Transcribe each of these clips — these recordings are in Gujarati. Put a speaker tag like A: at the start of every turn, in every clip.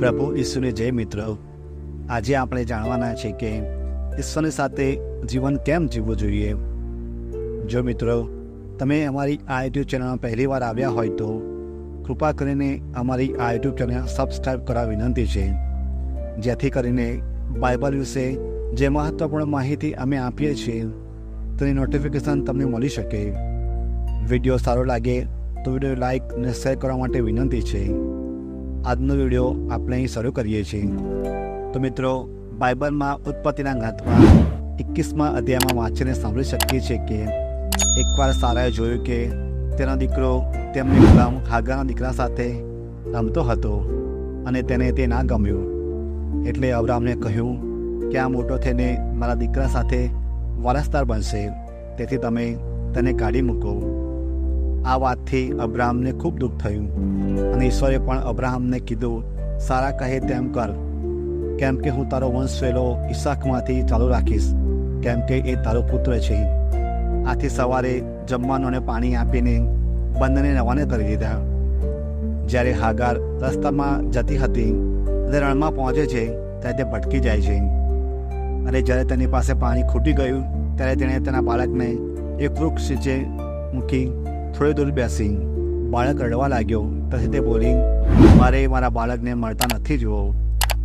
A: પ્રભુ ઈસુને જય મિત્રો। આજે આપણે જાણવાના છે કે ઈશ્વરની સાથે જીવન કેમ જીવવું જોઈએ। જો મિત્રો તમે અમારી આ યુટ્યુબ ચેનલમાં પહેલી વાર આવ્યા હોય તો કૃપા કરીને અમારી આ યુટ્યુબ ચેનલ સબસ્ક્રાઈબ કરવા વિનંતી છે, જેથી કરીને બાઇબલ વિશે જે મહત્ત્વપૂર્ણ માહિતી અમે આપીએ છીએ તેની નોટિફિકેશન તમને મળી શકે। વિડીયો સારો લાગે તો વિડીયો લાઇક અને શેર કરવા માટે વિનંતી છે। આજનો વિડીયો આપણે અહીં શરૂ કરીએ છીએ। તો મિત્રો, બાઇબલમાં ઉત્પત્તિના ગ્રંથમાં 21મા અધ્યાયમાં વાંચીને સાંભળી શકીએ છીએ કે એકવાર સારાએ જોયું કે તેનો દીકરો તેમની ગુલામ હાગારના દીકરા સાથે રમતો હતો અને તેને તે ના ગમ્યું, એટલે અબ્રામને કહ્યું કે આ મોટો થઈને મારા દીકરા સાથે વારસદાર બનશે, તેથી તમે તેને કાઢી મૂકો। આ વાતથી અબ્રામને ખૂબ દુઃખ થયું અને ઈશ્વરે પણ અબ્રાહમને કીધું, સારા કહે તેમ કર, કેમ કે હું તારો વંશવેલો ઈસાકમાંથી ચાલુ રાખીશ, કેમ કે એ તારો પુત્ર છે। આથી સવારે જમવાનું અને પાણી આપીને બંનેને રવાના કરી દીધા। જ્યારે હાગાર રસ્તામાં જતી હતી અને રણમાં પહોંચે છે ત્યારે તે ભટકી જાય છે, અને જ્યારે તેની પાસે પાણી ખૂટી ગયું ત્યારે તેણે તેના બાળકને એક વૃક્ષ નીચે મૂકી થોડી દૂર બેસી બાળક રડવા લાગ્યો। પછી તે બોલી, મારે મારા બાળકને મળતા નથી જુઓ।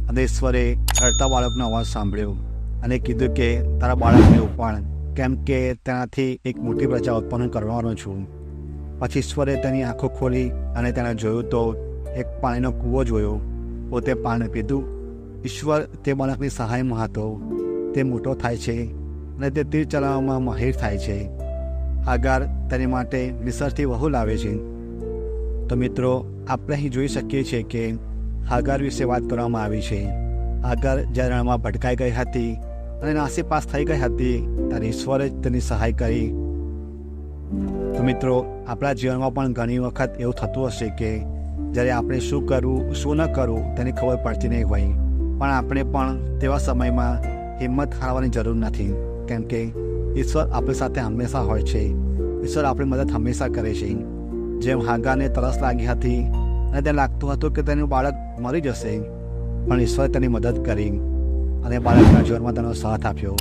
A: અને ઈશ્વરે રડતા બાળકનો અવાજ સાંભળ્યો અને કીધું કે તારા બાળકને ઉપાડ, કેમ કે તેનાથી એક મોટી પ્રજા ઉત્પન્ન કરવાનો છું। પછી ઈશ્વરે તેની આંખો ખોલી અને તેણે જોયું તો એક પાણીનો કૂવો જોયો। પોતે પાણી પીધું। ઈશ્વર તે બાળકની સહાયમાં હતો। તે મોટો થાય છે અને તે તીર ચલાવવામાં માહિર થાય છે। હાગાર તેની માટે મિસરથી વહુ લાવે છે। તો મિત્રો, આપણે અહીં જોઈ શકીએ છીએ કે હાગાર વિશે વાત કરવામાં આવી છે। હાગાર જ્યારે રણમાં ભટકાઈ ગઈ હતી અને નાસીપાસ થઈ ગઈ હતી ત્યારે ઈશ્વરે જ તેની સહાય કરી। તો મિત્રો, આપણા જીવનમાં પણ ઘણી વખત એવું થતું હશે કે જ્યારે આપણે શું કરવું શું ન કરવું તેની ખબર પડતી નહીં હોય, પણ આપણે પણ તેવા સમયમાં હિંમત હારવાની જરૂર નથી, કેમ કે ઈશ્વર આપણી સાથે હંમેશા હોય છે। ઈશ્વર આપણી મદદ હંમેશા કરે છે। જેમ હાગારને તરસ લાગી હતી અને તેને લાગતું હતું કે તેનું બાળક મરી જશે, પણ ઈશ્વરે તેની મદદ કરી અને બાળકના જીવનમાં તેનો સાથ આપ્યો।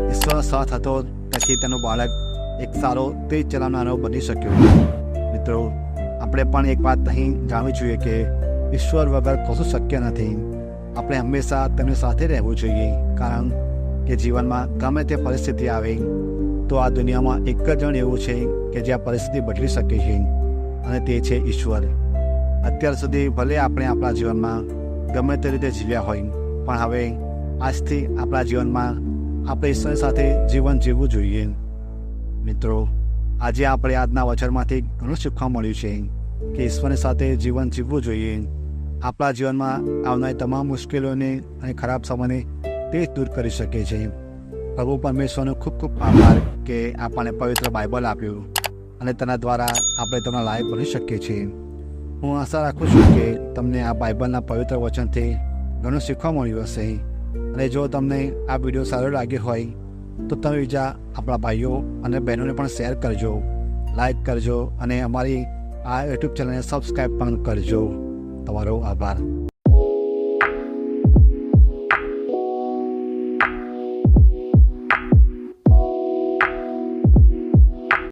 A: ઈશ્વરનો સાથ હતો, તેથી તેનું બાળક એક સારો તેજ ચલાવનારો બની શક્યો। મિત્રો, આપણે પણ એક વાત અહીં જાણવી જોઈએ કે ઈશ્વર વગર કશું શક્ય નથી। આપણે હંમેશા તેમની સાથે રહેવું જોઈએ, કારણ કે જીવનમાં ગમે તે પરિસ્થિતિ આવે તો આ દુનિયામાં એક જ જણ એવું છે કે જ્યાં પરિસ્થિતિ બદલી શકે છે, અને તે છે ઈશ્વર। અત્યાર સુધી ભલે આપણે આપણા જીવનમાં ગમે તે રીતે જીવ્યા હોય, પણ હવે આજથી આપણા જીવનમાં આપણે ઈશ્વર સાથે જીવન જીવવું જોઈએ। મિત્રો, આજે આપણે આજના વચનમાંથી ઘણું શીખવા મળ્યું છે કે ઈશ્વરની સાથે જીવન જીવવું જોઈએ। આપણા જીવનમાં આવનારી તમામ મુશ્કેલીઓને અને ખરાબ સમયને તે જ દૂર કરી શકે છે। પ્રભુ પરમેશ્વરનો ખૂબ ખૂબ આભાર કે આપણને પવિત્ર બાઇબલ આપ્યું અને તેના દ્વારા આપણે તેમના લાયક બની શકીએ છીએ। હું આશા રાખું છું કે તમને આ બાઇબલના પવિત્ર વચનથી ઘણું શીખવા મળ્યું હશે, અને જો તમને આ વિડીયો સારો લાગ્યો હોય તો તમે બીજા આપણા ભાઈઓ અને બહેનોને પણ શેર કરજો, લાઇક કરજો અને અમારી આ યુટ્યુબ ચેનલને સબસ્ક્રાઈબ પણ કરજો। તમારો આભાર।